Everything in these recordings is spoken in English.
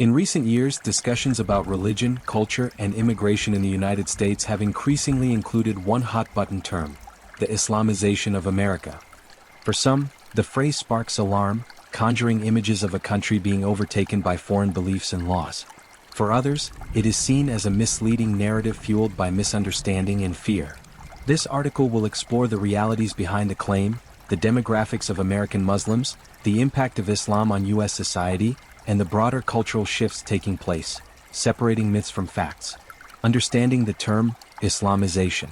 In recent years, discussions about religion, culture, and immigration in the United States have increasingly included one hot-button term: the Islamization of America. For some, the phrase sparks alarm, conjuring images of a country being overtaken by foreign beliefs and laws. For others, it is seen as a misleading narrative fueled by misunderstanding and fear. This article will explore the realities behind the claim, the demographics of American Muslims, the impact of Islam on U.S. society, and the broader cultural shifts taking place, separating myths from facts. Understanding the term Islamization.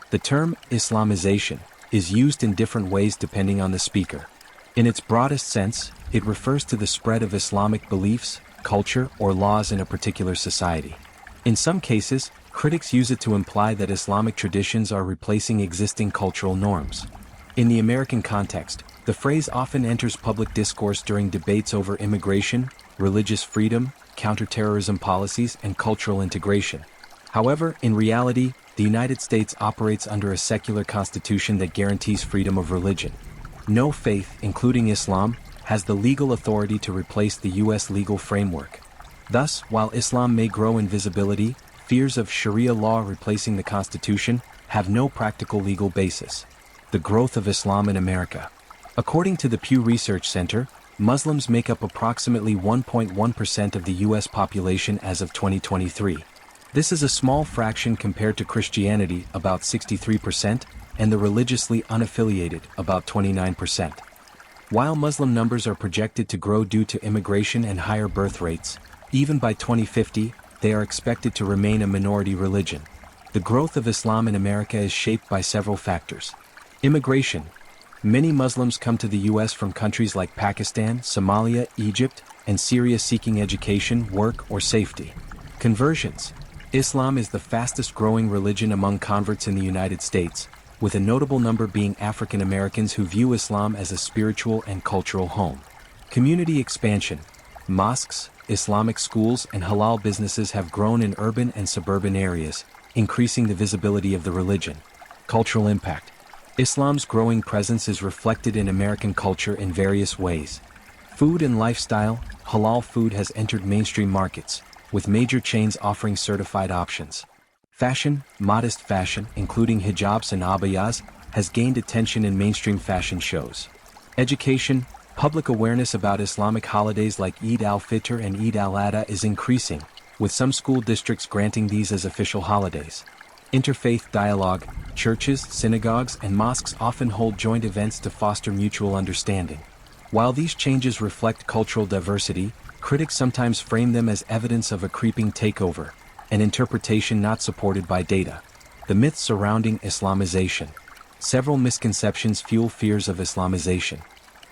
The term Islamization is used in different ways depending on the speaker. In its broadest sense, it refers to the spread of Islamic beliefs, culture, or laws in a particular society. In some cases, critics use it to imply that Islamic traditions are replacing existing cultural norms. In the American context, the phrase often enters public discourse during debates over immigration, religious freedom, counterterrorism policies, and cultural integration. However, in reality, the United States operates under a secular constitution that guarantees freedom of religion. No faith, including Islam, has the legal authority to replace the U.S. legal framework. Thus, while Islam may grow in visibility, fears of Sharia law replacing the Constitution have no practical legal basis. The growth of Islam in America. According to the Pew Research Center, Muslims make up approximately 1.1% of the U.S. population as of 2023. This is a small fraction compared to Christianity, about 63%, and the religiously unaffiliated, about 29%. While Muslim numbers are projected to grow due to immigration and higher birth rates, even by 2050, they are expected to remain a minority religion. The growth of Islam in America is shaped by several factors. Immigration. Many Muslims come to the U.S. from countries like Pakistan, Somalia, Egypt, and Syria seeking education, work, or safety. Conversions. Islam is the fastest growing religion among converts in the United States, with a notable number being African Americans who view Islam as a spiritual and cultural home. Community expansion. Mosques, Islamic schools, and halal businesses have grown in urban and suburban areas, increasing the visibility of the religion. Cultural impact. Islam's growing presence is reflected in American culture in various ways. Food and lifestyle. Halal food has entered mainstream markets, with major chains offering certified options. Fashion. Modest fashion, including hijabs and abayas, has gained attention in mainstream fashion shows. Education. Public awareness about Islamic holidays like Eid al-Fitr and Eid al-Adha is increasing, with some school districts granting these as official holidays. Interfaith dialogue. Churches, synagogues, and mosques often hold joint events to foster mutual understanding. While these changes reflect cultural diversity, critics sometimes frame them as evidence of a creeping takeover, an interpretation not supported by data. The myths surrounding Islamization. Several misconceptions fuel fears of Islamization.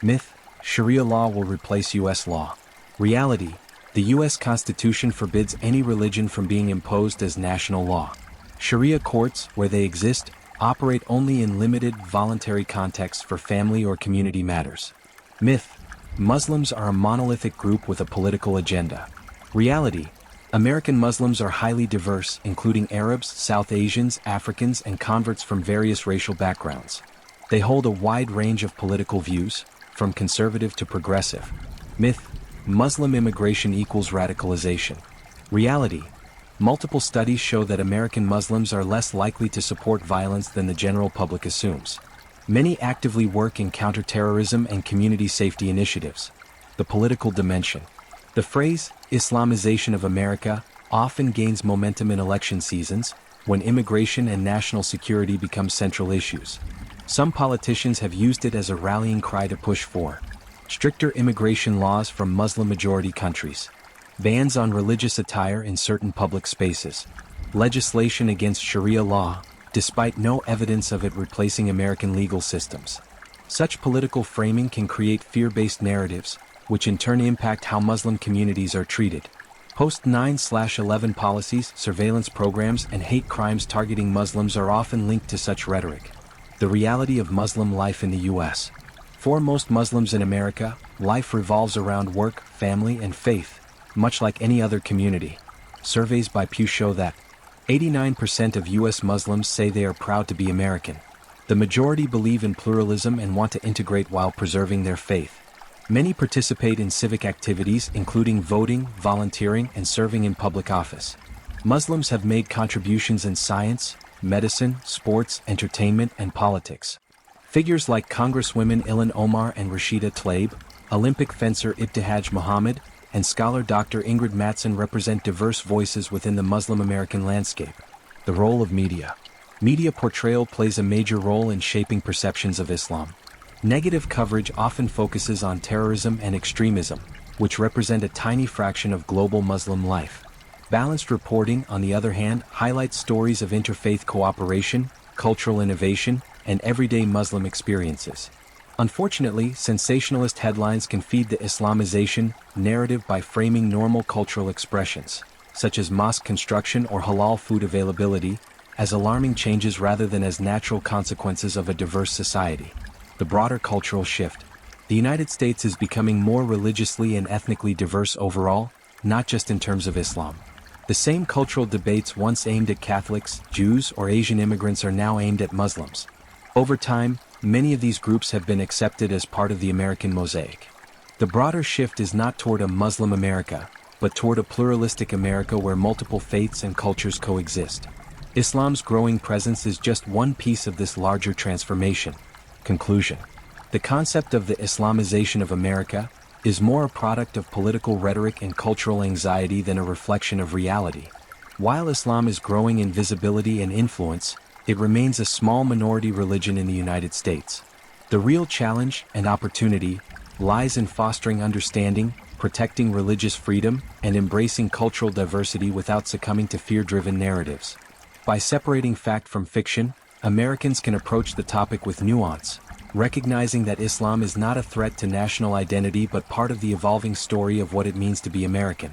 Myth: Sharia law will replace U.S. law. Reality: the U.S. Constitution forbids any religion from being imposed as national law. Sharia courts, where they exist, operate only in limited, voluntary contexts for family or community matters. Myth: Muslims are a monolithic group with a political agenda. Reality: American Muslims are highly diverse, including Arabs, South Asians, Africans, and converts from various racial backgrounds. They hold a wide range of political views, from conservative to progressive. Myth: Muslim immigration equals radicalization. Reality: multiple studies show that American Muslims are less likely to support violence than the general public assumes. Many actively work in counterterrorism and community safety initiatives. The political dimension. The phrase, Islamization of America, often gains momentum in election seasons, when immigration and national security become central issues. Some politicians have used it as a rallying cry to push for stricter immigration laws from Muslim-majority countries, bans on religious attire in certain public spaces, legislation against Sharia law, despite no evidence of it replacing American legal systems. Such political framing can create fear-based narratives, which in turn impact how Muslim communities are treated. Post-9/11 policies, surveillance programs, and hate crimes targeting Muslims are often linked to such rhetoric. The reality of Muslim life in the U.S. For most Muslims in America, life revolves around work, family, and faith, much like any other community. Surveys by Pew show that 89% of U.S. Muslims say they are proud to be American. The majority believe in pluralism and want to integrate while preserving their faith. Many participate in civic activities including voting, volunteering, and serving in public office. Muslims have made contributions in science, medicine, sports, entertainment, and politics. Figures like Congresswomen Ilhan Omar and Rashida Tlaib, Olympic fencer Ibtihaj Muhammad, and scholar Dr. Ingrid Mattson represent diverse voices within the Muslim American landscape. The role of media. Media portrayal plays a major role in shaping perceptions of Islam. Negative coverage often focuses on terrorism and extremism, which represent a tiny fraction of global Muslim life. Balanced reporting, on the other hand, highlights stories of interfaith cooperation, cultural innovation, and everyday Muslim experiences. Unfortunately, sensationalist headlines can feed the Islamization narrative by framing normal cultural expressions, such as mosque construction or halal food availability, as alarming changes rather than as natural consequences of a diverse society. The broader cultural shift. The United States is becoming more religiously and ethnically diverse overall, not just in terms of Islam. The same cultural debates once aimed at Catholics, Jews, or Asian immigrants are now aimed at Muslims. Over time, many of these groups have been accepted as part of the American mosaic. The broader shift is not toward a Muslim America, but toward a pluralistic America where multiple faiths and cultures coexist. Islam's growing presence is just one piece of this larger transformation. Conclusion. The concept of the Islamization of America is more a product of political rhetoric and cultural anxiety than a reflection of reality. While Islam is growing in visibility and influence, it remains a small minority religion in the United States. The real challenge and opportunity lies in fostering understanding, protecting religious freedom, and embracing cultural diversity without succumbing to fear-driven narratives. By separating fact from fiction, Americans can approach the topic with nuance, recognizing that Islam is not a threat to national identity but part of the evolving story of what it means to be American.